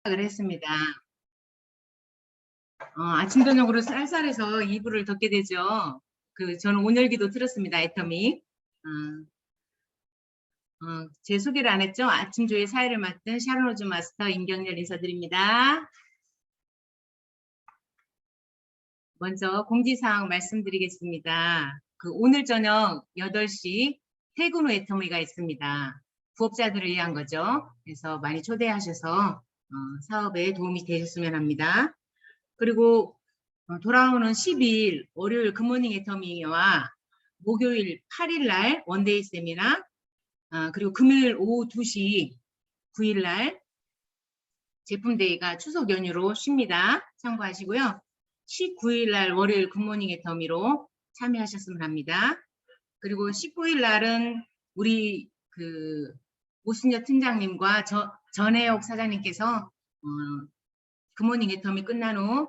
시작을 했습니다. 아침 저녁으로 쌀쌀해서 이불을 덮게 되죠. 저는 온열기도 틀었습니다. 애터미. 제 소개를 안 했죠? 아침 조회 사회를 맡은 샤론 호즈 마스터 임경렬 인사드립니다. 먼저 공지사항 말씀드리겠습니다. 오늘 저녁 8시 퇴근 후 애터미가 있습니다. 부업자들을 위한 거죠. 그래서 많이 초대하셔서 사업에 도움이 되셨으면 합니다. 그리고 돌아오는 12일 월요일 굿모닝 애터미와 목요일 8일 날 원데이 세미나, 그리고 금요일 오후 2시 9일 날 제품데이가 추석 연휴로 쉽니다. 참고하시고요. 19일 날 월요일 굿모닝 애터미로 참여하셨으면 합니다. 그리고 19일 날은 우리 오순여 팀장님과 전혜옥 사장님께서 굿모닝 애터미 끝난 후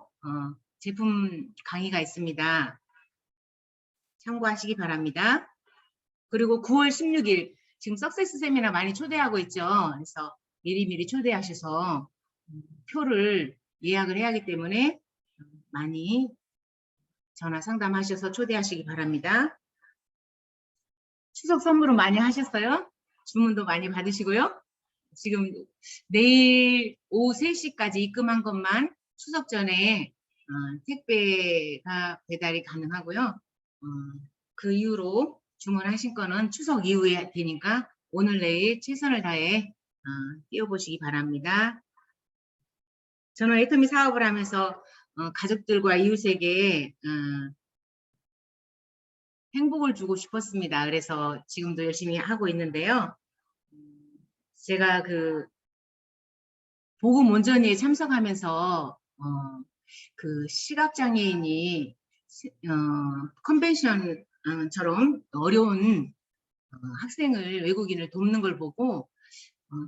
제품 강의가 있습니다. 참고하시기 바랍니다. 그리고 9월 16일 지금 석세스 세미나 많이 초대하고 있죠. 그래서 미리미리 초대하셔서 표를 예약을 해야 하기 때문에 많이 전화 상담하셔서 초대하시기 바랍니다. 추석 선물은 많이 하셨어요? 주문도 많이 받으시고요. 지금 내일 오후 3시까지 입금한 것만 추석 전에 택배가 배달이 가능하고요. 그 이후로 주문하신 거는 추석 이후에 되니까 오늘 내일 최선을 다해 띄워보시기 바랍니다. 저는 애터미 사업을 하면서 가족들과 이웃에게 행복을 주고 싶었습니다. 그래서 지금도 열심히 하고 있는데요. 제가 복음 온전히에 참석하면서 시각장애인이 컨벤션처럼 어려운 학생을 외국인을 돕는 걸 보고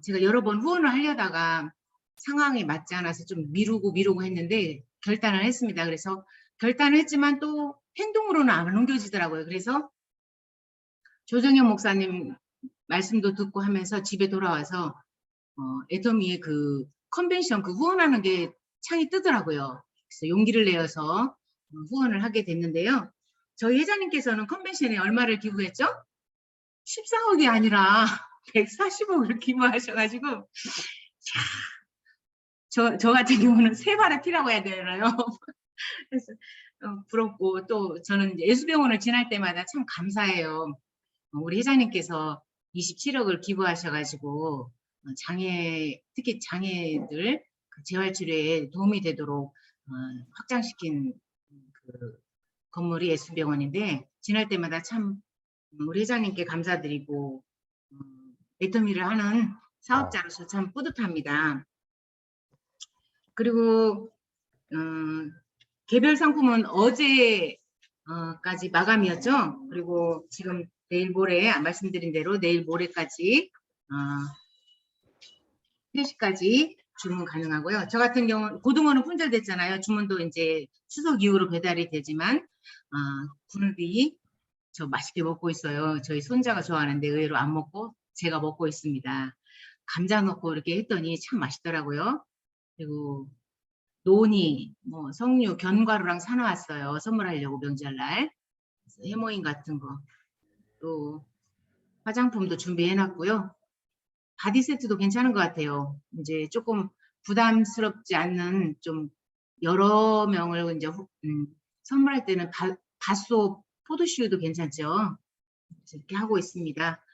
제가 여러 번 후원을 하려다가 상황에 맞지 않아서 좀 미루고 했는데 결단을 했습니다. 그래서 결단을 했지만 또 행동으로는 안 옮겨지더라고요. 그래서 조정현 목사님 말씀도 듣고 하면서 집에 돌아와서 애터미의 컨벤션 후원하는 게 창이 뜨더라고요. 그래서 용기를 내어서 후원을 하게 됐는데요. 저희 회장님께서는 컨벤션에 얼마를 기부했죠? 14억이 아니라 140억을 기부하셔가지고 저 같은 경우는 세 발을 피라고 해야 되나요? 그래서 부럽고 또 저는 예수병원을 지날 때마다 참 감사해요. 우리 회장님께서 27억을 기부하셔가지고 특히 장애들 재활치료에 도움이 되도록 확장시킨 건물이 예수병원인데 지날 때마다 참 우리 회장님께 감사드리고 애터미를 하는 사업자로서 참 뿌듯합니다. 그리고 개별 상품은 어제까지 마감이었죠. 그리고 지금 내일 모레 말씀드린 대로 내일 모레까지 3시까지 주문 가능하고요. 저 같은 경우 고등어는 품절됐잖아요. 주문도 이제 추석 이후로 배달이 되지만 굴비 저 맛있게 먹고 있어요. 저희 손자가 좋아하는데 의외로 안 먹고 제가 먹고 있습니다. 감자 넣고 이렇게 했더니 참 맛있더라고요. 그리고 노니, 석류, 견과류랑 사놓았어요. 선물하려고 명절날. 해모임 같은 거. 또 화장품도 준비해놨고요. 바디 세트도 괜찮은 것 같아요. 이제 조금 부담스럽지 않는 좀 여러 명을 이제 선물할 때는 닷소 포도씨유도 괜찮죠. 이렇게 하고 있습니다.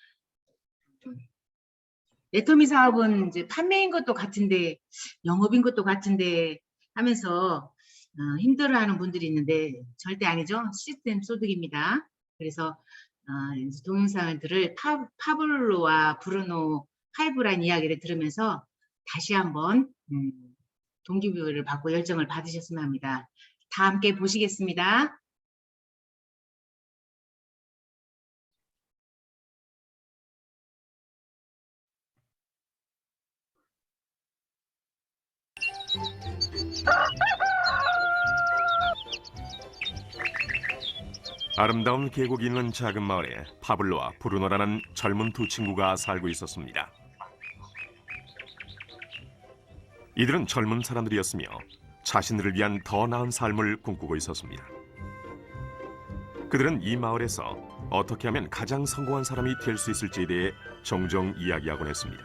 애터미 사업은 이제 판매인 것도 같은데 영업인 것도 같은데 하면서 힘들어하는 분들이 있는데 절대 아니죠. 시스템 소득입니다. 그래서 이제 동영상들을 파블로와 브루노 5란 이야기를 들으면서 다시 한번 동기부여를 받고 열정을 받으셨으면 합니다. 다 함께 보시겠습니다. 아름다운 계곡이 있는 작은 마을에 파블로와 브루노라는 젊은 두 친구가 살고 있었습니다. 이들은 젊은 사람들이었으며 자신들을 위한 더 나은 삶을 꿈꾸고 있었습니다. 그들은 이 마을에서 어떻게 하면 가장 성공한 사람이 될 수 있을지에 대해 종종 이야기하곤 했습니다.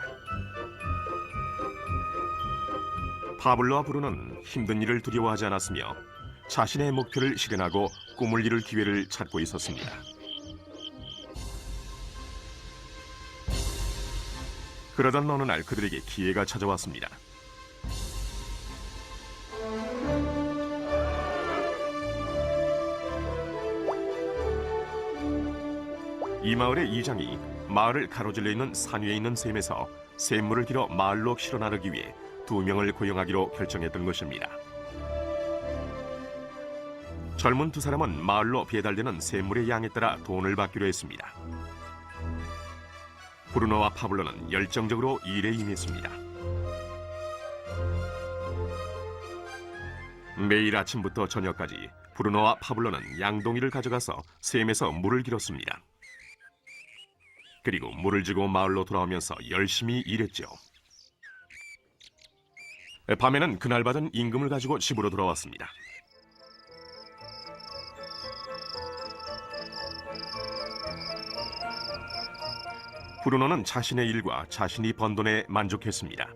파블로와 브루노는 힘든 일을 두려워하지 않았으며 자신의 목표를 실현하고 꿈을 이룰 기회를 찾고 있었습니다. 그러던 어느 날 그들에게 기회가 찾아왔습니다. 이 마을의 이장이 마을을 가로질러 있는 산 위에 있는 샘에서 샘물을 길어 마을로 실어 나르기 위해 2명을 고용하기로 결정했던 것입니다. 젊은 두 사람은 마을로 배달되는 샘물의 양에 따라 돈을 받기로 했습니다. 브루노와 파블로는 열정적으로 일에 임했습니다. 매일 아침부터 저녁까지 브루노와 파블로는 양동이를 가져가서 샘에서 물을 길었습니다. 그리고 물을 지고 마을로 돌아오면서 열심히 일했죠. 밤에는 그날 받은 임금을 가지고 집으로 돌아왔습니다. 브루노는 자신의 일과 자신이 번 돈에 만족했습니다.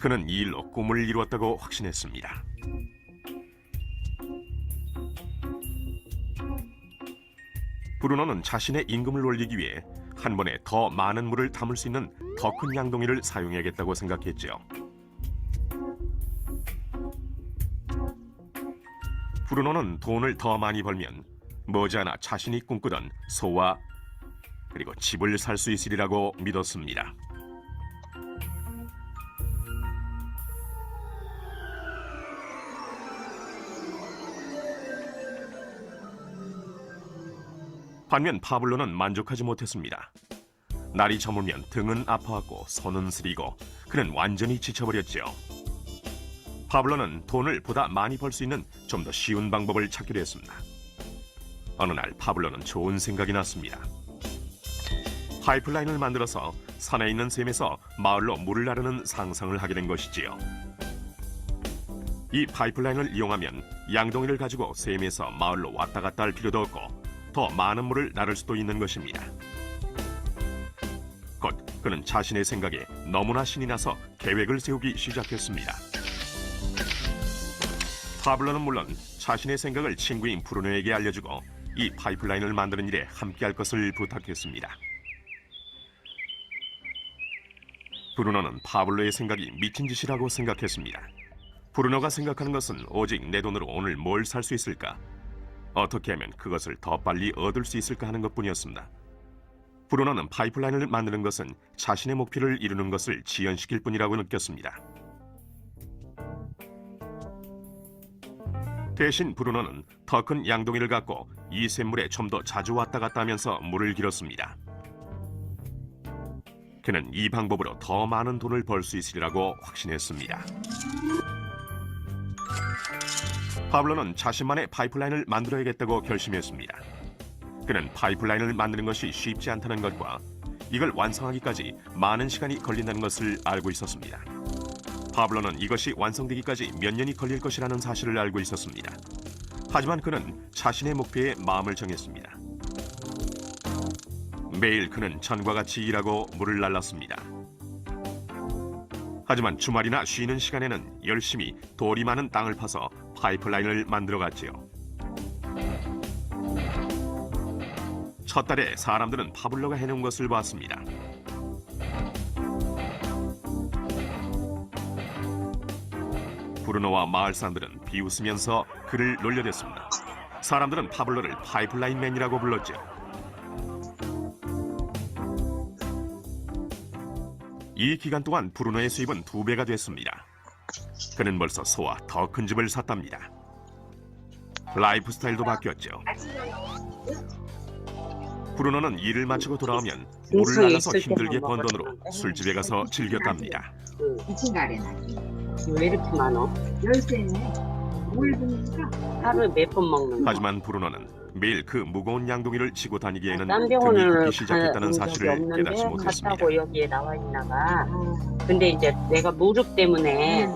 그는 이 일로 꿈을 이루었다고 확신했습니다. 브루노는 자신의 임금을 올리기 위해 한 번에 더 많은 물을 담을 수 있는 더 큰 양동이를 사용해야겠다고 생각했죠. 브루노는 돈을 더 많이 벌면 머지않아 자신이 꿈꾸던 소와 그리고 집을 살 수 있으리라고 믿었습니다. 반면 파블로는 만족하지 못했습니다. 날이 저물면 등은 아파하고 손은 쓰리고 그는 완전히 지쳐버렸죠. 파블로는 돈을 보다 많이 벌 수 있는 좀 더 쉬운 방법을 찾기로 했습니다. 어느 날 파블로는 좋은 생각이 났습니다. 파이프라인을 만들어서 산에 있는 샘에서 마을로 물을 나르는 상상을 하게 된 것이지요. 이 파이프라인을 이용하면 양동이를 가지고 샘에서 마을로 왔다 갔다 할 필요도 없고 더 많은 물을 나를 수도 있는 것입니다. 곧 그는 자신의 생각에 너무나 신이 나서 계획을 세우기 시작했습니다. 파블로는 물론 자신의 생각을 친구인 브루노에게 알려주고 이 파이프라인을 만드는 일에 함께할 것을 부탁했습니다. 브루노는 파블로의 생각이 미친 짓이라고 생각했습니다. 브루노가 생각하는 것은 오직 내 돈으로 오늘 뭘 살 수 있을까? 어떻게 하면 그것을 더 빨리 얻을 수 있을까 하는 것뿐이었습니다. 브루노는 파이프라인을 만드는 것은 자신의 목표를 이루는 것을 지연시킬 뿐이라고 느꼈습니다. 대신 브루노는 더 큰 양동이를 갖고 이 샘물에 좀 더 자주 왔다 갔다 하면서 물을 길었습니다. 그는 이 방법으로 더 많은 돈을 벌 수 있으리라고 확신했습니다. 파블로는 자신만의 파이프라인을 만들어야겠다고 결심했습니다. 그는 파이프라인을 만드는 것이 쉽지 않다는 것과 이걸 완성하기까지 많은 시간이 걸린다는 것을 알고 있었습니다. 파블로는 이것이 완성되기까지 몇 년이 걸릴 것이라는 사실을 알고 있었습니다. 하지만 그는 자신의 목표에 마음을 정했습니다. 매일 그는 전과 같이 일하고 물을 날랐습니다. 하지만 주말이나 쉬는 시간에는 열심히 돌이 많은 땅을 파서 파이프라인을 만들어갔지요. 첫 달에 사람들은 파블로가 해놓은 것을 봤습니다. 브루노와 마을 사람들은 비웃으면서 그를 놀려댔습니다. 사람들은 파블로를 파이프라인맨이라고 불렀죠. 이 기간 동안 브루노의 수입은 2배가 됐습니다. 그는 벌써 소와 더 큰 집을 샀답니다. 라이프 스타일도 바뀌었죠. 브루노는 일을 마치고 돌아오면 물을 날라서 힘들게 번 돈으로 술집에 가서 즐겼답니다. 2층 가래나기. 왜 이렇게 많어? 열쇠네. 물 드니까 하루에 몇 번 먹는 거? 하지만 브루노는 매일 그 무거운 양동이를 지고 다니기에는 딴 등이 병원을 붓기 시작했다는 간 적이 사실을 없는데 깨닫지 못했습니다. 갔다고 여기에 나와 있나봐. 근데 이제 내가 무릎 때문에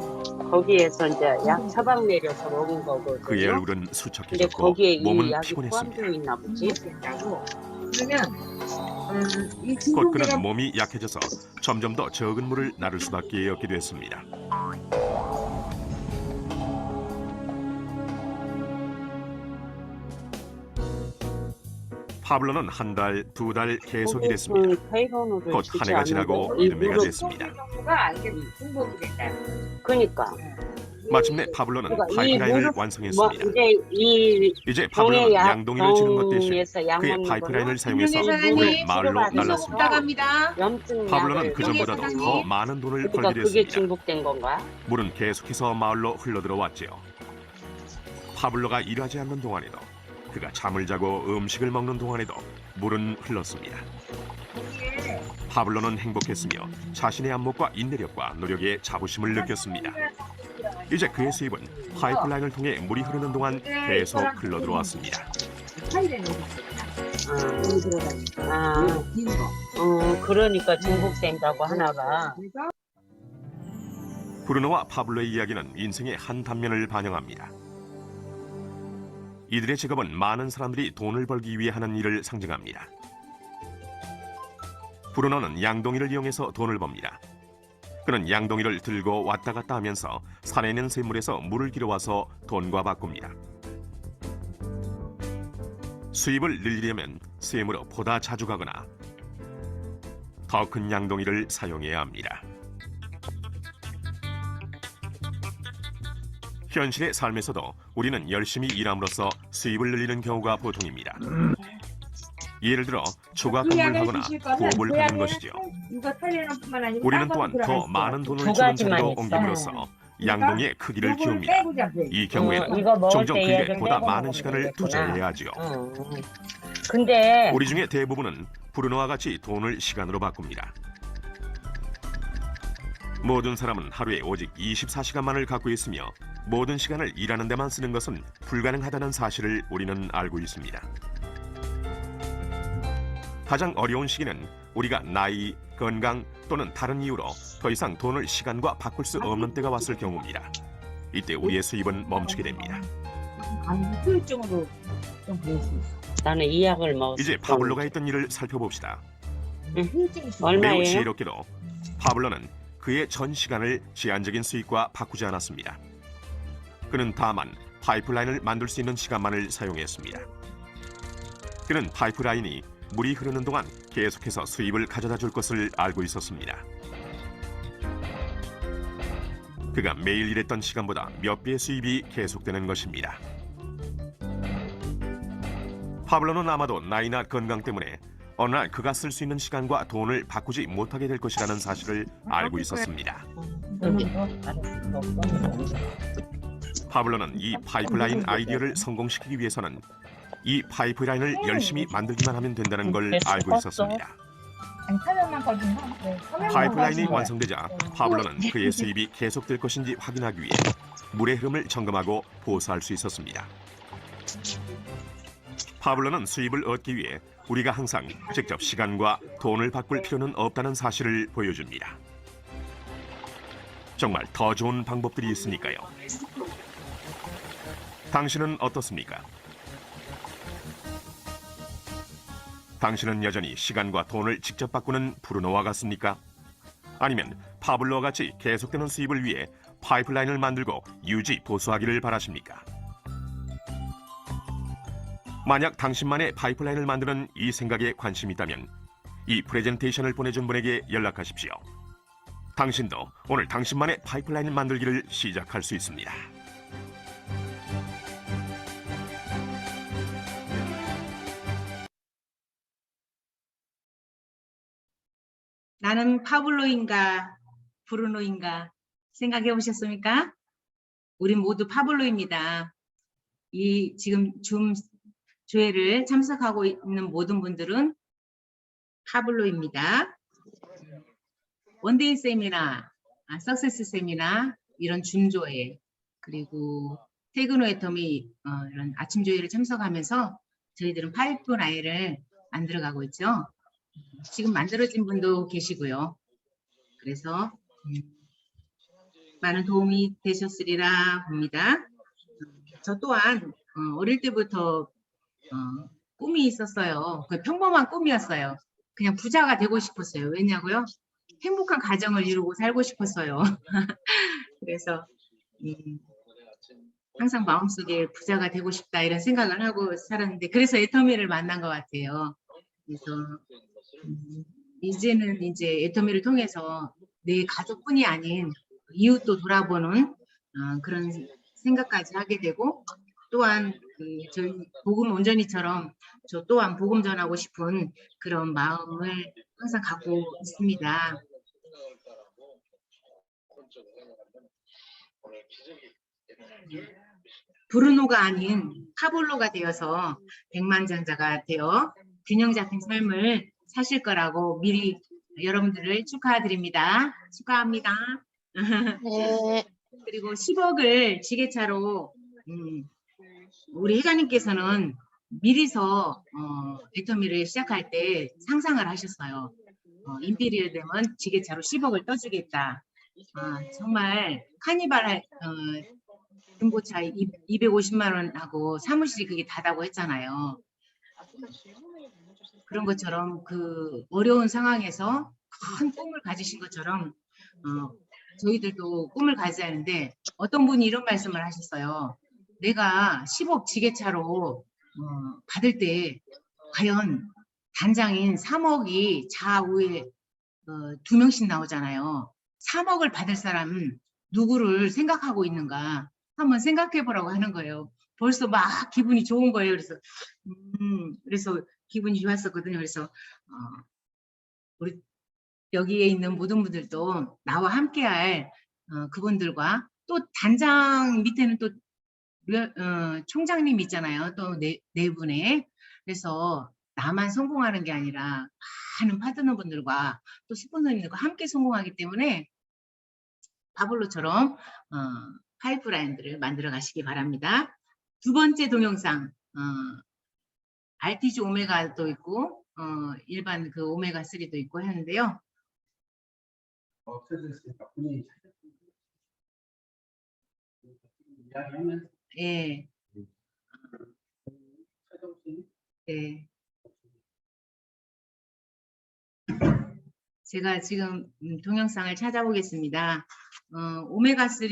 거기에서 이제 약 처방 내려서 먹은 거거든요. 그의 얼굴은 근데 수척해졌고 거기에 이 몸은 약이 피곤했습니다. 포함되어 있나 보지? 그러면 이 곧 진통제가 그는 몸이 약해져서 점점 더 적은 물을 나를 수밖에 없게 됐습니다. 파블로는 한 달, 두 달 계속 일했습니다. 페이로노를 곧 한 해가 지나고 이듬해가 됐습니다. 정도가 이게 중복이 된다. 그러니까 마침내 파블로는 그러니까 이 파이프라인을 무릎 완성했습니다. 이제 파블로는 병의 양동이를 지는 것 대신 병에서 약 그의 먹는 파이프라인을 거는 사용해서 김용희 물을 사장님, 마을로 치료받으면서 날랐습니다. 부탁합니다. 염증 파블로는 약을 그전보다도 사장님. 더 많은 돈을 그러니까 벌게 그게 됐습니다. 중복된 건가? 물은 계속해서 마을로 흘러들어왔지요. 파블로가 일하지 않는 동안에도, 그가 잠을 자고 음식을 먹는 동안에도 물은 흘렀습니다. 파블로는 행복했으며 자신의 안목과 인내력과 노력에 자부심을 느꼈습니다. 이제 그의 수입은 파이프라인을 통해 물이 흐르는 동안 계속 흘러들어왔습니다. 그러니까 중복된다고 하나 봐. 브루노와 파블로의 이야기는 인생의 한 단면을 반영합니다. 이들의 직업은 많은 사람들이 돈을 벌기 위해 하는 일을 상징합니다. 브루노는 양동이를 이용해서 돈을 법니다. 그는 양동이를 들고 왔다 갔다 하면서 산에 있는 샘물에서 물을 길어와서 돈과 바꿉니다. 수입을 늘리려면 샘으로 보다 자주 가거나 더 큰 양동이를 사용해야 합니다. 현실의 삶에서도 우리는 열심히 일함으로써 수입을 늘리는 경우가 보통입니다. 예를 들어 초과 근무를 하거나 부업을 하는 것이죠. 우리는 또한 더 많은 돈을 두 주는 가지만 자리로 있어. 옮김으로써 양동이의 크기를 키웁니다. 이 경우에는 이거 먹을 종종 때 그에게 얘를 보다 빼고 많은 먹으면 시간을 되겠구나. 투자해야 하지요. 근데 우리 중에 대부분은 브루노와 같이 돈을 시간으로 바꿉니다. 모든 사람은 하루에 오직 24시간만을 갖고 있으며 모든 시간을 일하는 데만 쓰는 것은 불가능하다는 사실을 우리는 알고 있습니다. 가장 어려운 시기는 우리가 나이, 건강 또는 다른 이유로 더 이상 돈을 시간과 바꿀 수 없는 때가 왔을 경우입니다. 이때 우리의 수입은 멈추게 됩니다. 후유증으로 좀 그럴 수 있어. 나는 이 약을 먹었어. 이제 파블로가 했던 일을 살펴봅시다. 후유증이 있어. 매우 얼마예요? 지혜롭게도 파블로는 그의 전 시간을 제한적인 수익과 바꾸지 않았습니다. 그는 다만 파이프라인을 만들 수 있는 시간만을 사용했습니다. 그는 파이프라인이 물이 흐르는 동안 계속해서 수입을 가져다 줄 것을 알고 있었습니다. 그가 매일 일했던 시간보다 몇 배의 수입이 계속되는 것입니다. 파블로는 아마도 나이나 건강 때문에 어느 날 그가 쓸 수 있는 시간과 돈을 바꾸지 못하게 될 것이라는 사실을 알고 있었습니다. 파블로는 이 파이프라인 아이디어를 성공시키기 위해서는 이 파이프라인을 열심히 만들기만 하면 된다는 걸 알고 있었습니다. 파이프라인이 완성되자 파블로는 그의 수입이 계속될 것인지 확인하기 위해 물의 흐름을 점검하고 보수할 수 있었습니다. 파블로는 수입을 얻기 위해 우리가 항상 직접 시간과 돈을 바꿀 필요는 없다는 사실을 보여줍니다. 정말 더 좋은 방법들이 있으니까요. 당신은 어떻습니까? 당신은 여전히 시간과 돈을 직접 바꾸는 브루노와 같습니까? 아니면 파블로와 같이 계속되는 수입을 위해 파이프라인을 만들고 유지 보수하기를 바라십니까? 만약 당신만의 파이프라인을 만드는 이 생각에 관심이 있다면 이 프레젠테이션을 보내준 분에게 연락하십시오. 당신도 오늘 당신만의 파이프라인을 만들기를 시작할 수 있습니다. 나는 파블로인가 브루노인가 생각해 보셨습니까? 우린 모두 파블로입니다. 이 지금 줌 조회를 참석하고 있는 모든 분들은 파블로입니다. 원데이 세미나, 석세스 세미나 이런 줌 조회 그리고 퇴근 후에 터미 이런 아침 조회를 참석하면서 저희들은 파이프라인을 만들어가고 있죠. 지금 만들어진 분도 계시고요. 그래서 많은 도움이 되셨으리라 봅니다. 저 또한 어릴 때부터 꿈이 있었어요. 그 평범한 꿈이었어요. 그냥 부자가 되고 싶었어요. 왜냐고요? 행복한 가정을 이루고 살고 싶었어요. 그래서 항상 마음속에 부자가 되고 싶다 이런 생각을 하고 살았는데 그래서 애터미를 만난 것 같아요. 그래서 이제는 이제 애터미를 통해서 내 가족뿐이 아닌 이웃도 돌아보는 그런 생각까지 하게 되고 또한 저희 복음 온전히처럼 저 또한 복음 전하고 싶은 그런 마음을 항상 갖고 있습니다. 브루노가 아닌 파블로가 되어서 백만장자가 되어 균형 잡힌 삶을 사실 거라고 미리 여러분들을 축하드립니다. 축하합니다. 네. 그리고 10억을 지게차로 우리 회장님께서는 미리서 애터미를 시작할 때 상상을 하셨어요. 임피리얼 되면 지게차로 10억을 떠주겠다. 정말 카니발 중고차 250만 원하고 사무실이 그게 다다고 했잖아요. 그런 것처럼 그 어려운 상황에서 큰 꿈을 가지신 것처럼 저희들도 꿈을 가져야 하는데 어떤 분이 이런 말씀을 하셨어요. 내가 10억 지게차로 받을 때 과연 단장인 3억이 좌우에 2명씩 나오잖아요. 3억을 받을 사람은 누구를 생각하고 있는가 한번 생각해 보라고 하는 거예요. 벌써 막 기분이 좋은 거예요. 그래서 기분이 좋았었거든요. 그래서 우리 여기에 있는 모든 분들도 나와 함께할 그분들과 또 단장 밑에는 또 총장님 있잖아요. 또 네 분의. 그래서 나만 성공하는 게 아니라 많은 파트너분들과 또 스폰서님들과 함께 성공하기 때문에 파블로처럼 파이프라인들을 만들어 가시기 바랍니다. 두 번째 동영상 RTG 오메가도 있고 일반 그 오메가 3도 있고 하는데요. 예. 네. 제가 지금 동영상을 찾아보겠습니다. 오메가 3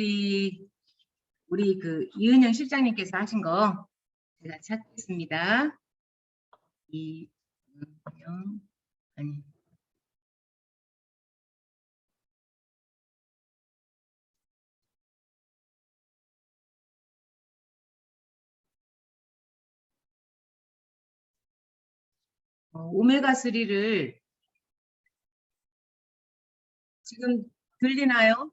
우리 그 이은영 실장님께서 하신 거 제가 찾겠습니다. 이은영 아니. 오메가 3를 지금 들리나요?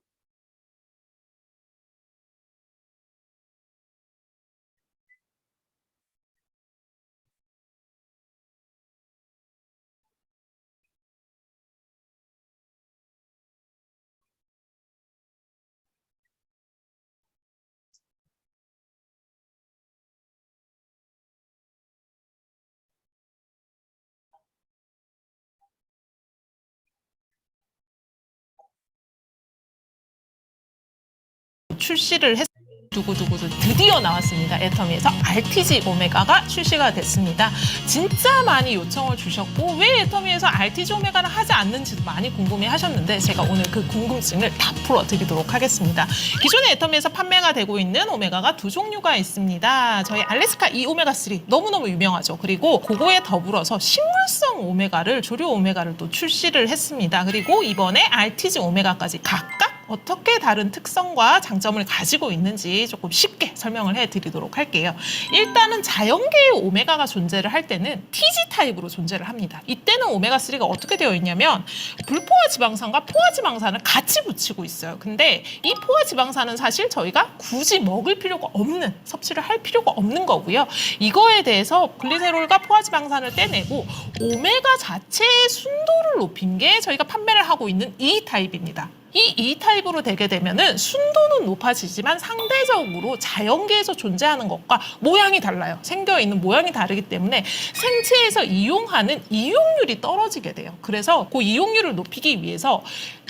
출시를 했 두구두구도 드디어 나왔습니다. 애터미에서 RTG 오메가가 출시가 됐습니다. 진짜 많이 요청을 주셨고 왜 애터미에서 RTG 오메가를 하지 않는지도 많이 궁금해 하셨는데 제가 오늘 그 궁금증을 다 풀어드리도록 하겠습니다. 기존의 애터미에서 판매가 되고 있는 오메가가 두 종류가 있습니다. 저희 알래스카 이 오메가 3 너무너무 유명하죠. 그리고 그거에 더불어서 식물성 오메가를 조류 오메가를 또 출시를 했습니다. 그리고 이번에 RTG 오메가까지 각각 어떻게 다른 특성과 장점을 가지고 있는지 조금 쉽게 설명을 해드리도록 할게요. 일단은 자연계의 오메가가 존재를 할 때는 TG 타입으로 존재를 합니다. 이때는 오메가3가 어떻게 되어 있냐면 불포화 지방산과 포화 지방산을 같이 붙이고 있어요. 근데 이 포화 지방산은 사실 저희가 굳이 먹을 필요가 없는, 섭취를 할 필요가 없는 거고요. 이거에 대해서 글리세롤과 포화 지방산을 떼내고 오메가 자체의 순도를 높인 게 저희가 판매를 하고 있는 이 타입입니다. 이 E타입으로 되게 되면은 순도는 높아지지만 상대적으로 자연계에서 존재하는 것과 모양이 달라요. 생겨있는 모양이 다르기 때문에 생체에서 이용하는 이용률이 떨어지게 돼요. 그래서 그 이용률을 높이기 위해서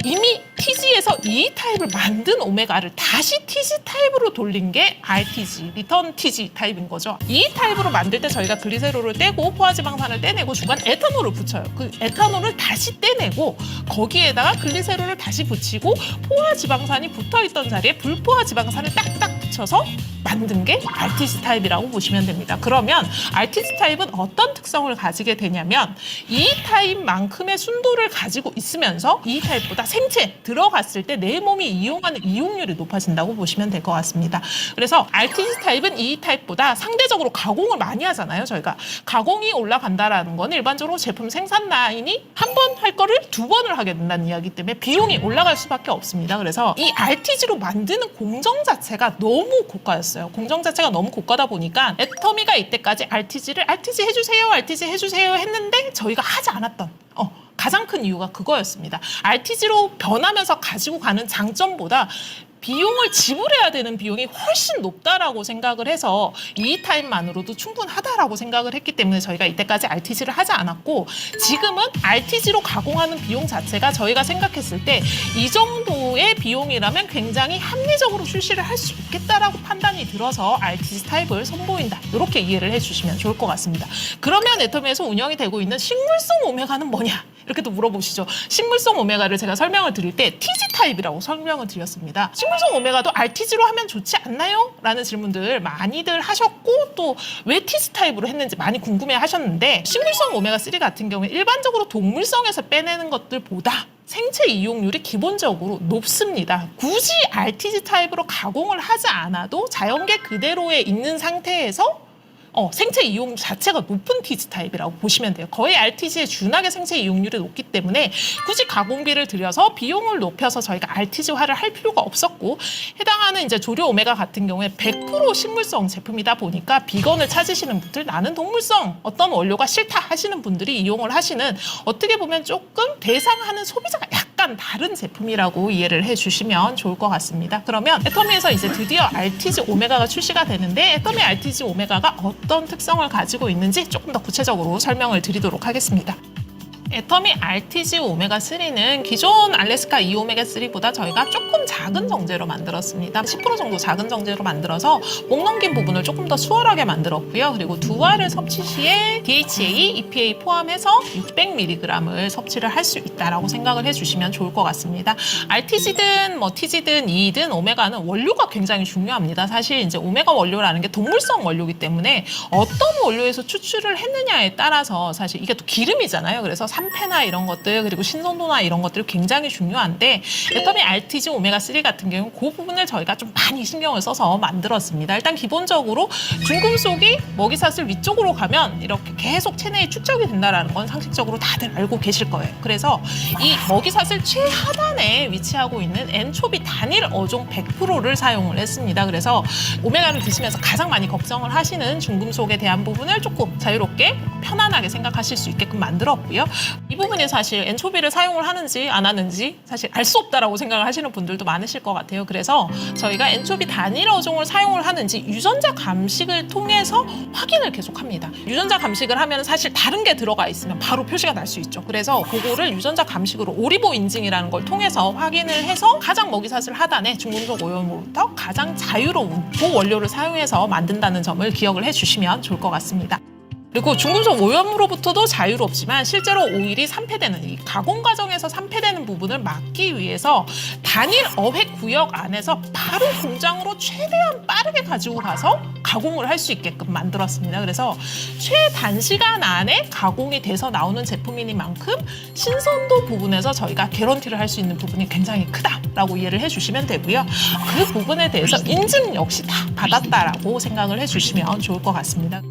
이미 TG에서 E타입을 만든 오메가를 다시 TG타입으로 돌린 게 RTG, 리턴 TG 타입인 거죠. E타입으로 만들 때 저희가 글리세롤을 떼고 포화지방산을 떼내고 중간 에탄올을 붙여요. 그 에탄올을 다시 떼내고 거기에다가 글리세롤을 다시 붙이고 포화지방산이 붙어있던 자리에 불포화지방산을 딱딱 붙여서 만든 게 RTG 타입이라고 보시면 됩니다. 그러면 RTG 타입은 어떤 특성을 가지게 되냐면 E 타입만큼의 순도를 가지고 있으면서 E 타입보다 생체 들어갔을 때 내 몸이 이용하는 이용률이 높아진다고 보시면 될 것 같습니다. 그래서 RTG 타입은 E 타입보다 상대적으로 가공을 많이 하잖아요. 저희가 가공이 올라간다라는 건 일반적으로 제품 생산 라인이 한 번 할 거를 2번을 하게 된다는 이야기 때문에 비용이 올라갈 수밖에 없습니다. 그래서 이 RTG로 만드는 공정 자체가 너무 고가였어요. 공정 자체가 너무 고가다 보니까 애터미가 이때까지 RTG 해주세요, RTG 해주세요 했는데 저희가 하지 않았던 가장 큰 이유가 그거였습니다. RTG로 변하면서 가지고 가는 장점보다 비용을 지불해야 되는 비용이 훨씬 높다라고 생각을 해서 이 타입만으로도 충분하다라고 생각을 했기 때문에 저희가 이때까지 RTG를 하지 않았고 지금은 RTG로 가공하는 비용 자체가 저희가 생각했을 때 이 정도의 비용이라면 굉장히 합리적으로 출시를 할 수 있겠다라고 판단이 들어서 RTG 타입을 선보인다. 이렇게 이해를 해주시면 좋을 것 같습니다. 그러면 애터미에서 운영이 되고 있는 식물성 오메가는 뭐냐? 이렇게 또 물어보시죠. 식물성 오메가를 제가 설명을 드릴 때 TG 타입이라고 설명을 드렸습니다. 식물성 오메가도 RTG로 하면 좋지 않나요? 라는 질문들 많이들 하셨고 또 왜 TG 타입으로 했는지 많이 궁금해 하셨는데 식물성 오메가3 같은 경우에 일반적으로 동물성에서 빼내는 것들보다 생체 이용률이 기본적으로 높습니다. 굳이 RTG 타입으로 가공을 하지 않아도 자연계 그대로에 있는 상태에서 생체 이용 자체가 높은 TG 타입이라고 보시면 돼요. 거의 RTG에 준하게 생체 이용률이 높기 때문에 굳이 가공비를 들여서 비용을 높여서 저희가 RTG화를 할 필요가 없었고 해당하는 이제 조류 오메가 같은 경우에 100% 식물성 제품이다 보니까 비건을 찾으시는 분들 나는 동물성 어떤 원료가 싫다 하시는 분들이 이용을 하시는 어떻게 보면 조금 대상하는 소비자가 약간 다른 제품이라고 이해를 해주시면 좋을 것 같습니다. 그러면 애터미에서 이제 드디어 RTG 오메가가 출시가 되는데 애터미 RTG 오메가가 어떤 특성을 가지고 있는지 조금 더 구체적으로 설명을 드리도록 하겠습니다. 애터미 RTG 오메가3는 기존 알래스카 E 오메가3보다 저희가 조금 작은 정제로 만들었습니다. 10% 정도 작은 정제로 만들어서 목 넘긴 부분을 조금 더 수월하게 만들었고요. 그리고 두 알을 섭취 시에 DHA, EPA 포함해서 600mg을 섭취를 할 수 있다라고 생각을 해주시면 좋을 것 같습니다. RTG든 TG든 E든 오메가는 원료가 굉장히 중요합니다. 사실 이제 오메가 원료라는 게 동물성 원료이기 때문에 어떤 원료에서 추출을 했느냐에 따라서 사실 이게 또 기름이잖아요. 그래서 산패나 이런 것들 그리고 신선도나 이런 것들이 굉장히 중요한데 애터미 RTG 오메가3 같은 경우는 그 부분을 저희가 좀 많이 신경을 써서 만들었습니다. 일단 기본적으로 중금속이 먹이사슬 위쪽으로 가면 이렇게 계속 체내에 축적이 된다는 건 상식적으로 다들 알고 계실 거예요. 그래서 이 먹이사슬 최하단에 위치하고 있는 엔초비 단일 어종 100%를 사용을 했습니다. 그래서 오메가를 드시면서 가장 많이 걱정을 하시는 중금속에 대한 부분을 조금 자유롭게 편안하게 생각하실 수 있게끔 만들었고요. 이 부분이 사실 엔초비를 사용을 하는지 안 하는지 사실 알 수 없다라고 생각을 하시는 분들도 많으실 것 같아요. 그래서 저희가 엔초비 단일 어종을 사용을 하는지 유전자 감식을 통해서 확인을 계속합니다. 유전자 감식을 하면 사실 다른 게 들어가 있으면 바로 표시가 날 수 있죠. 그래서 그거를 유전자 감식으로 오리보 인증이라는 걸 통해서 확인을 해서 가장 먹이사슬 하단에 중금속 오염으로부터 가장 자유로운 그 원료를 사용해서 만든다는 점을 기억을 해주시면 좋을 것 같습니다. 그리고 중금속 오염으로부터도 자유롭지만 실제로 오일이 산패되는 이 가공 과정에서 산패되는 부분을 막기 위해서 단일 어획 구역 안에서 바로 공장으로 최대한 빠르게 가지고 가서 가공을 할 수 있게끔 만들었습니다. 그래서 최단시간 안에 가공이 돼서 나오는 제품이니만큼 신선도 부분에서 저희가 개런티를 할 수 있는 부분이 굉장히 크다라고 이해를 해주시면 되고요. 그 부분에 대해서 인증 역시 다 받았다라고 생각을 해주시면 좋을 것 같습니다.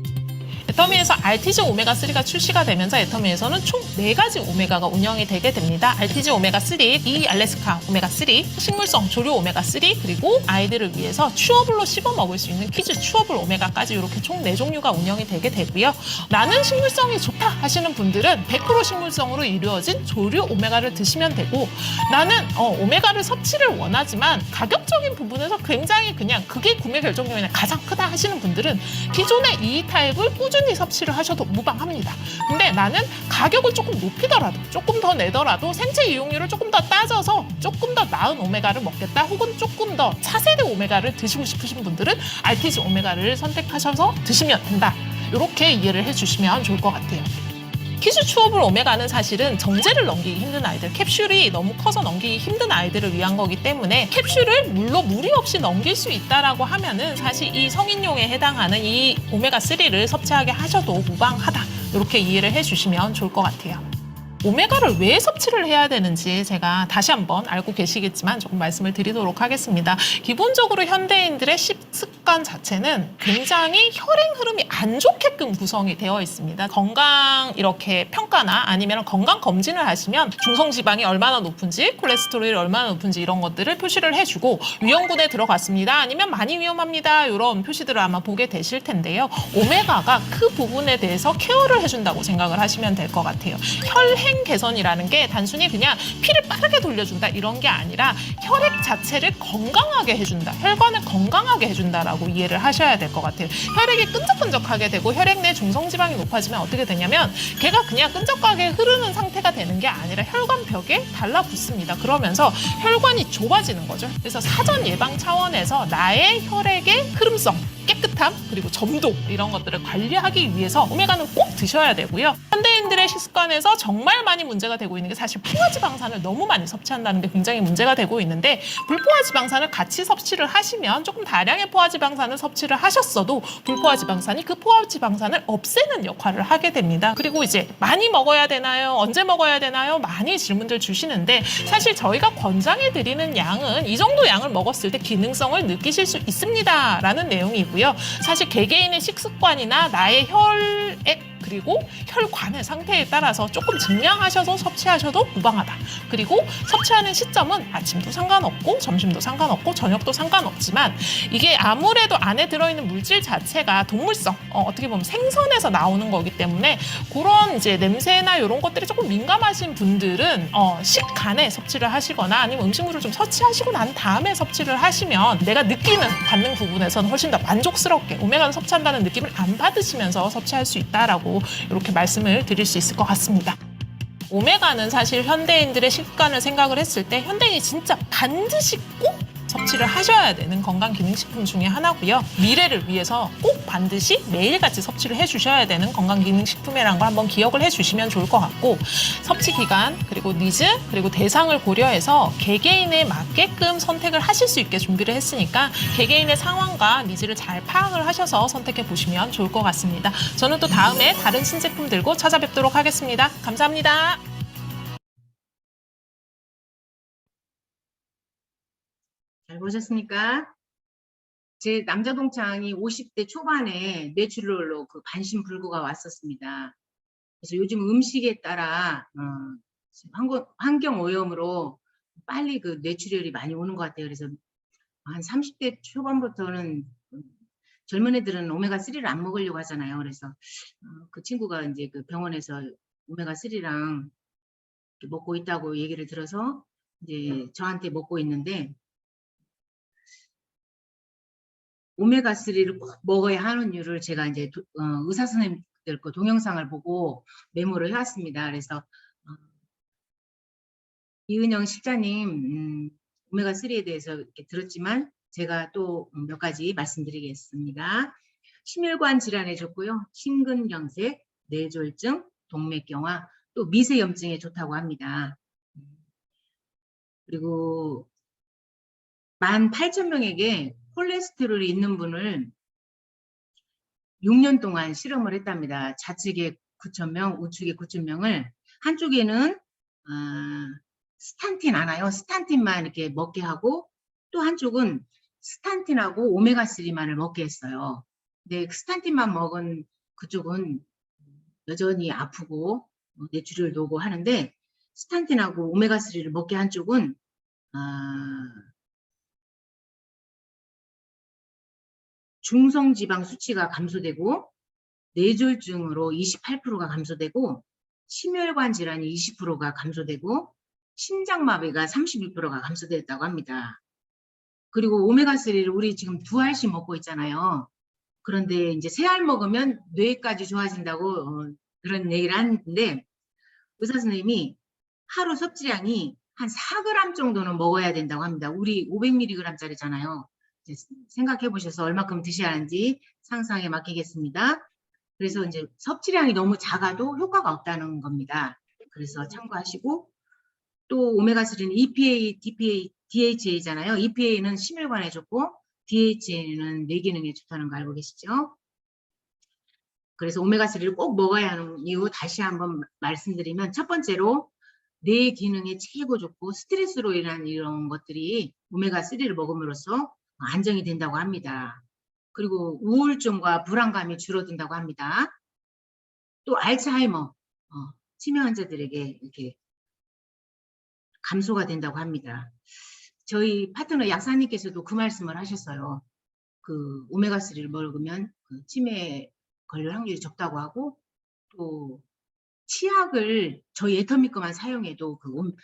애터미에서 RTG 오메가3가 출시가 되면서 애터미에서는 총 4가지 오메가가 운영이 되게 됩니다. RTG 오메가3, 이 알래스카 오메가3, 식물성 조류 오메가3, 그리고 아이들을 위해서 추어블로 씹어 먹을 수 있는 키즈 추어블 오메가까지 이렇게 총 4종류가 운영이 되게 되고요. 나는 식물성이 좋다 하시는 분들은 100% 식물성으로 이루어진 조류 오메가를 드시면 되고, 나는 오메가를 섭취를 원하지만 가격적인 부분에서 굉장히 그냥 그게 구매 결정력이 가장 크다 하시는 분들은 기존의 이 타입을 꾸준히 섭취를 하셔도 무방합니다. 근데 나는 가격을 조금 높이더라도, 조금 더 내더라도 생체 이용률을 조금 더 따져서 조금 더 나은 오메가를 먹겠다, 혹은 조금 더 차세대 오메가를 드시고 싶으신 분들은 RTG 오메가를 선택하셔서 드시면 된다. 이렇게 이해를 해주시면 좋을 것 같아요. 키즈 추어블 오메가는 사실은 정제를 넘기기 힘든 아이들, 캡슐이 너무 커서 넘기기 힘든 아이들을 위한 거기 때문에 캡슐을 물론 무리 없이 넘길 수 있다라고 하면은 사실 이 성인용에 해당하는 이 오메가3를 섭취하게 하셔도 무방하다. 이렇게 이해를 해주시면 좋을 것 같아요. 오메가를 왜 섭취를 해야 되는지 제가 다시 한번 알고 계시겠지만 조금 말씀을 드리도록 하겠습니다. 기본적으로 현대인들의 식습관 자체는 굉장히 혈행 흐름이 안 좋게끔 구성이 되어 있습니다. 건강 이렇게 평가나 아니면 건강 검진을 하시면 중성지방이 얼마나 높은지, 콜레스테롤이 얼마나 높은지 이런 것들을 표시를 해주고 위험군에 들어갔습니다, 아니면 많이 위험합니다, 이런 표시들을 아마 보게 되실 텐데요. 오메가가 그 부분에 대해서 케어를 해준다고 생각을 하시면 될 것 같아요. 혈행 개선이라는 게 단순히 그냥 피를 빠르게 돌려준다 이런 게 아니라 혈액 자체를 건강하게 해준다, 혈관을 건강하게 해준다라고 이해를 하셔야 될 것 같아요. 혈액이 끈적끈적하게 되고 혈액 내 중성지방이 높아지면 어떻게 되냐면 걔가 그냥 끈적하게 흐르는 상태가 되는 게 아니라 혈관벽에 달라붙습니다. 그러면서 혈관이 좁아지는 거죠. 그래서 사전 예방 차원에서 나의 혈액의 흐름성, 깨끗함, 그리고 점도 이런 것들을 관리하기 위해서 오메가는 꼭 드셔야 되고요. 현대인들의 식습관에서 정말 많이 문제가 되고 있는 게 사실 포화지방산을 너무 많이 섭취한다는 게 굉장히 문제가 되고 있는데, 불포화지방산을 같이 섭취를 하시면 조금 다량의 포화지방산을 섭취를 하셨어도 불포화지방산이 그 포화지방산을 없애는 역할을 하게 됩니다. 그리고 이제 많이 먹어야 되나요? 언제 먹어야 되나요? 많이 질문들 주시는데 사실 저희가 권장해 드리는 양은 이 정도 양을 먹었을 때 기능성을 느끼실 수 있습니다 라는 내용이고요. 사실 개개인의 식습관이나 나의 혈액 그리고 혈관의 상태에 따라서 조금 증량하셔서 섭취하셔도 무방하다. 그리고 섭취하는 시점은 아침도 상관없고 점심도 상관없고 저녁도 상관없지만 이게 아무래도 안에 들어있는 물질 자체가 동물성, 어떻게 보면 생선에서 나오는 거기 때문에 그런 이제 냄새나 이런 것들이 조금 민감하신 분들은 식간에 섭취를 하시거나 아니면 음식물을 좀 섭취하시고 난 다음에 섭취를 하시면 내가 느끼는 받는 부분에서는 훨씬 더 만족스럽게 오메가를 섭취한다는 느낌을 안 받으시면서 섭취할 수 있다라고 이렇게 말씀을 드릴 수 있을 것 같습니다. 오메가는 사실 현대인들의 식습관을 생각을 했을 때 현대인이 진짜 반드시 꼭 섭취를 하셔야 되는 건강기능식품 중에 하나고요. 미래를 위해서 꼭 반드시 매일같이 섭취를 해주셔야 되는 건강기능식품이라는 걸 한번 기억을 해주시면 좋을 것 같고, 섭취 기간, 그리고 니즈, 그리고 대상을 고려해서 개개인에 맞게끔 선택을 하실 수 있게 준비를 했으니까 개개인의 상황과 니즈를 잘 파악을 하셔서 선택해 보시면 좋을 것 같습니다. 저는 또 다음에 다른 신제품 들고 찾아뵙도록 하겠습니다. 감사합니다. 잘 보셨습니까? 제 남자 동창이 50대 초반에 뇌출혈로 그 반신불구가 왔었습니다. 그래서 요즘 음식에 따라 환경 오염으로 빨리 그 뇌출혈이 많이 오는 것 같아요. 그래서 한 30대 초반부터는 젊은 애들은 오메가3를 안 먹으려고 하잖아요. 그래서 그 친구가 이제 그 병원에서 오메가3랑 먹고 있다고 얘기를 들어서 이제 저한테 먹고 있는데, 오메가3를 꼭 먹어야 하는 이유를 제가 이제 의사 선생님들 거 동영상을 보고 메모를 해왔습니다. 그래서 이은영 실장님 오메가3에 대해서 이렇게 들었지만 제가 또 몇 가지 말씀드리겠습니다. 심혈관 질환에 좋고요. 심근경색, 뇌졸중, 동맥경화, 또 미세염증에 좋다고 합니다. 그리고 18,000명에게 콜레스테롤이 있는 분을 6년 동안 실험을 했답니다. 좌측에 9,000명, 우측에 9,000명을 한쪽에는 스탄틴 알아요? 스탄틴만 이렇게 먹게 하고, 또 한쪽은 스탄틴하고 오메가3만을 먹게 했어요. 근데 스탄틴만 먹은 그쪽은 여전히 아프고 뇌출혈 오고 하는데 스탄틴하고 오메가3를 먹게 한 쪽은 중성지방 수치가 감소되고 뇌졸중으로 28%가 감소되고 심혈관 질환이 20%가 감소되고 심장마비가 31%가 감소됐다고 합니다. 그리고 오메가3를 우리 지금 2알씩 먹고 있잖아요. 그런데 이제 3알 먹으면 뇌까지 좋아진다고 그런 얘기를 하는데 의사 선생님이 하루 섭취량이 한 4g 정도는 먹어야 된다고 합니다. 우리 500mg짜리잖아요. 생각해 보셔서 얼마큼 드셔야 하는지 상상에 맡기겠습니다. 그래서 이제 섭취량이 너무 작아도 효과가 없다는 겁니다. 그래서 참고하시고 또 오메가3는 EPA, DHA잖아요. EPA는 심혈관에 좋고 DHA는 뇌기능에 좋다는 거 알고 계시죠? 그래서 오메가3를 꼭 먹어야 하는 이유 다시 한번 말씀드리면 첫 번째로 뇌 기능에 최고 좋고 스트레스로 인한 이런 것들이 오메가3를 먹음으로써 안정이 된다고 합니다. 그리고 우울증과 불안감이 줄어든다고 합니다. 또 알츠하이머, 치매 환자들에게 이렇게 감소가 된다고 합니다. 저희 파트너 약사님께서도 그 말씀을 하셨어요. 그 오메가3를 먹으면 그 치매에 걸릴 확률이 적다고 하고 또 치약을 저희 애터미 거만 사용해도 그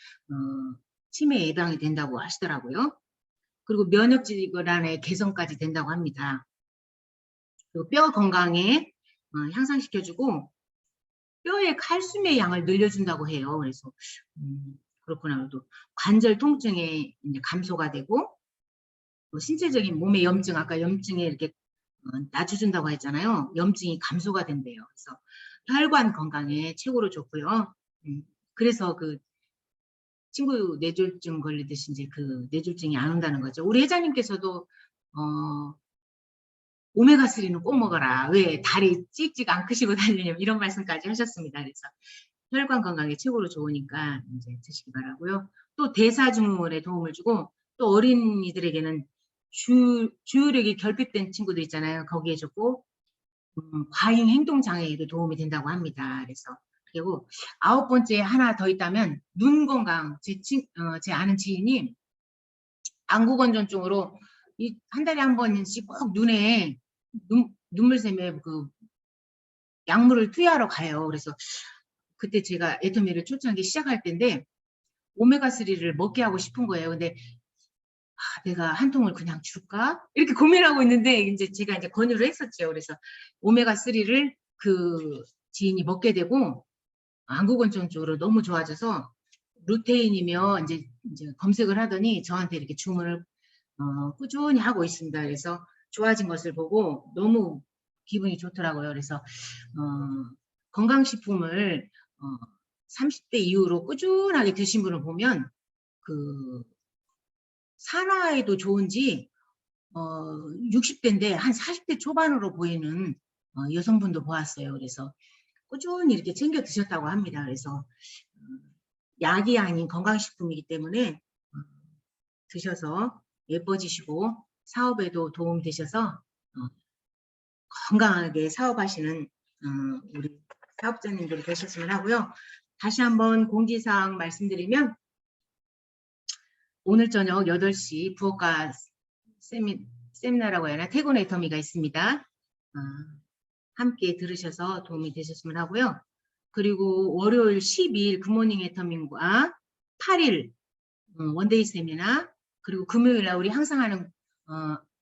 치매 예방이 된다고 하시더라고요. 그리고 면역 질환의 개선까지 된다고 합니다. 그리고 뼈 건강에 향상시켜주고 뼈의 칼슘의 양을 늘려준다고 해요. 그래서 그렇구나. 또 관절 통증에 이제 감소가 되고 또 신체적인 몸의 염증, 아까 염증에 이렇게 낮춰준다고 했잖아요. 염증이 감소가 된대요. 그래서 혈관 건강에 최고로 좋고요. 그래서 그 친구 뇌졸중 걸리듯이 이제 그 뇌졸중이 안 온다는 거죠. 우리 회장님께서도 오메가3는 꼭 먹어라. 왜 다리 찍찍 안 크시고 다니냐면 이런 말씀까지 하셨습니다. 그래서 혈관 건강에 최고로 좋으니까 이제 드시기 바라고요. 또 대사증후군에 도움을 주고 또 어린이들에게는 주의력이 결핍된 친구들 있잖아요. 거기에 좋고 과잉 행동 장애에도 도움이 된다고 합니다. 그래서 그리고 9번째 하나 더 있다면 눈 건강. 제 아는 지인이 안구건조증으로 한 달에 한 번씩 꼭 눈에 눈물샘에 그 약물을 투여하러 가요. 그래서 그때 제가 애터미를 초창기 시작할 때인데 오메가3를 먹게 하고 싶은 거예요. 근데 내가 한 통을 그냥 줄까? 이렇게 고민하고 있는데 이제 제가 이제 권유를 했었죠. 그래서 오메가3를 그 지인이 먹게 되고 안구건조증 쪽으로 너무 좋아져서 루테인이며 이제 검색을 하더니 저한테 이렇게 주문을 꾸준히 하고 있습니다. 그래서 좋아진 것을 보고 너무 기분이 좋더라고요. 그래서 건강식품을 30대 이후로 꾸준하게 드신 분을 보면 그 산화에도 좋은지 60대인데 한 40대 초반으로 보이는 여성분도 보았어요. 그래서 꾸준히 이렇게 챙겨 드셨다고 합니다. 그래서 약이 아닌 건강식품이기 때문에 드셔서 예뻐지시고 사업에도 도움 되셔서 건강하게 사업하시는 우리 사업자님들이 되셨으면 하고요. 다시 한번 공지사항 말씀드리면 오늘 저녁 8시 부엌가 세미나라고 해야 하나 퇴근 애터미가 있습니다. 함께 들으셔서 도움이 되셨으면 하고요. 그리고 월요일 12일 굿모닝 애터미과 8일 원데이 세미나 그리고 금요일날 우리 항상 하는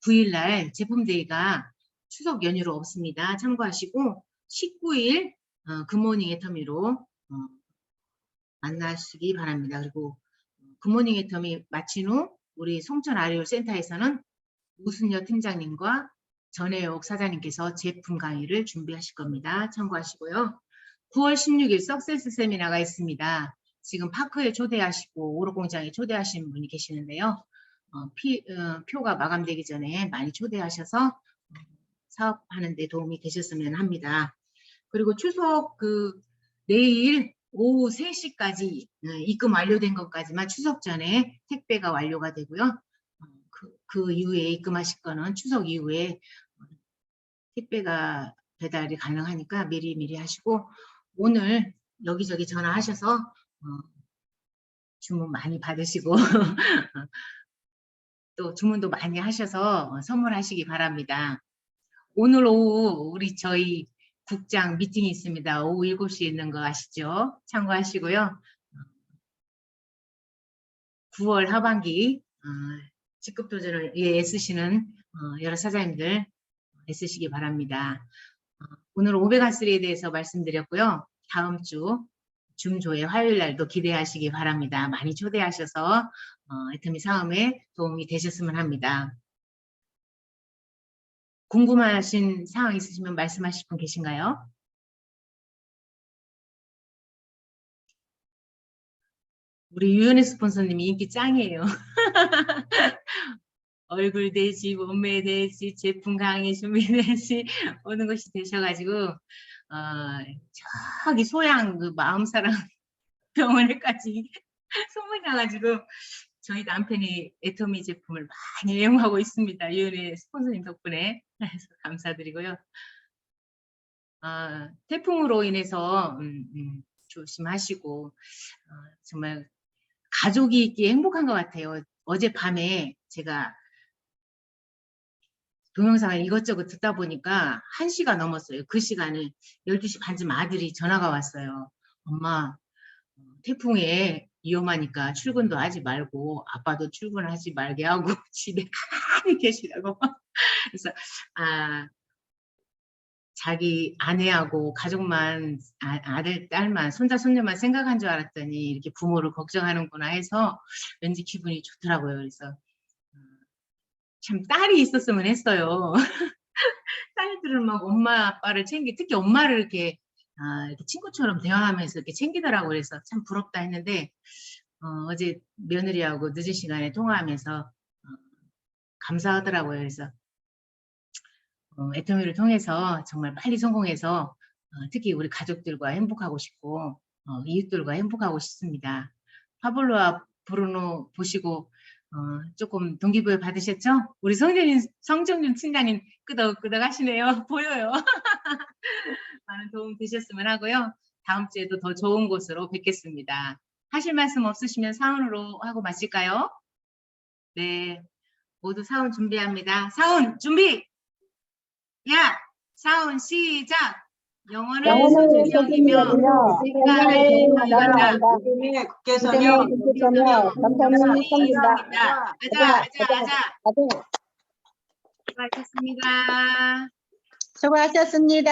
9일날 제품데이가 추석 연휴로 없습니다. 참고하시고 19일 굿모닝 애터미로 만나시기 바랍니다. 그리고 굿모닝 애터미 마친 후 우리 송천 아리올 센터에서는 우순여 팀장님과 전혜옥 사장님께서 제품 강의를 준비하실 겁니다. 참고하시고요. 9월 16일 석세스 세미나가 있습니다. 지금 파크에 초대하시고 오락공장에 초대하신 분이 계시는데요. 표가 마감되기 전에 많이 초대하셔서 사업하는 데 도움이 되셨으면 합니다. 그리고 추석 내일 오후 3시까지 입금 완료된 것까지만 추석 전에 택배가 완료가 되고요. 그 이후에 입금하실 거는 추석 이후에 택배가 배달이 가능하니까 미리 하시고 오늘 여기저기 전화하셔서 주문 많이 받으시고 또 주문도 많이 하셔서 선물하시기 바랍니다. 오늘 오후 저희 국장 미팅이 있습니다. 오후 7시에 있는 거 아시죠? 참고하시고요. 9월 하반기 직급 도전을 위해 애쓰시는 여러 사장님들 애쓰시기 바랍니다. 오늘 오메가3에 대해서 말씀드렸고요. 다음 주 줌조회 화요일 날도 기대하시기 바랍니다. 많이 초대하셔서 애터미 사업에 도움이 되셨으면 합니다. 궁금하신 사항 있으시면 말씀하실 분 계신가요? 우리 유연혜 스폰서님이 인기 짱이에요. 얼굴 대시, 몸매 대시, 제품 강의 준비대시 오는 것이 되셔가지고 저기 소양 그 마음사랑 병원에까지 소문이 나가지고 저희 남편이 애터미 제품을 많이 애용하고 있습니다. 유연혜 스폰서님 덕분에 그래서 감사드리고요. 태풍으로 인해서 조심하시고 정말 가족이 있기에 행복한 것 같아요. 어젯밤에 제가 동영상을 이것저것 듣다 보니까 1시가 넘었어요. 그 시간에 12시 반쯤 아들이 전화가 왔어요. 엄마, 태풍에 위험하니까 출근도 하지 말고 아빠도 출근하지 말게 하고 집에 가만히 계시라고. 그래서 자기 아내하고 가족만 아들, 딸만, 손자, 손녀만 생각한 줄 알았더니 이렇게 부모를 걱정하는구나 해서 왠지 기분이 좋더라고요. 그래서 참 딸이 있었으면 했어요. 딸들은 막 엄마 아빠를 특히 엄마를 이렇게 친구처럼 대화하면서 이렇게 챙기더라고요. 그래서 참 부럽다 했는데 어제 며느리하고 늦은 시간에 통화하면서 감사하더라고요. 그래서 애터미를 통해서 정말 빨리 성공해서 특히 우리 가족들과 행복하고 싶고 이웃들과 행복하고 싶습니다. 파블로와 브루노 보시고 조금 동기부여 받으셨죠? 우리 성정윤 팀장님 끄덕끄덕 하시네요. 보여요. 많은 도움 되셨으면 하고요. 다음 주에도 더 좋은 곳으로 뵙겠습니다. 하실 말씀 없으시면 사운으로 하고 마실까요? 네, 모두 사운 준비합니다. 사운 준비! 야! 사운 시작! 영원한 소중형이며 국가를 경영한다. 믿음의 국회선여 감사합니다. 아자! 수고하셨습니다. 수고하셨습니다.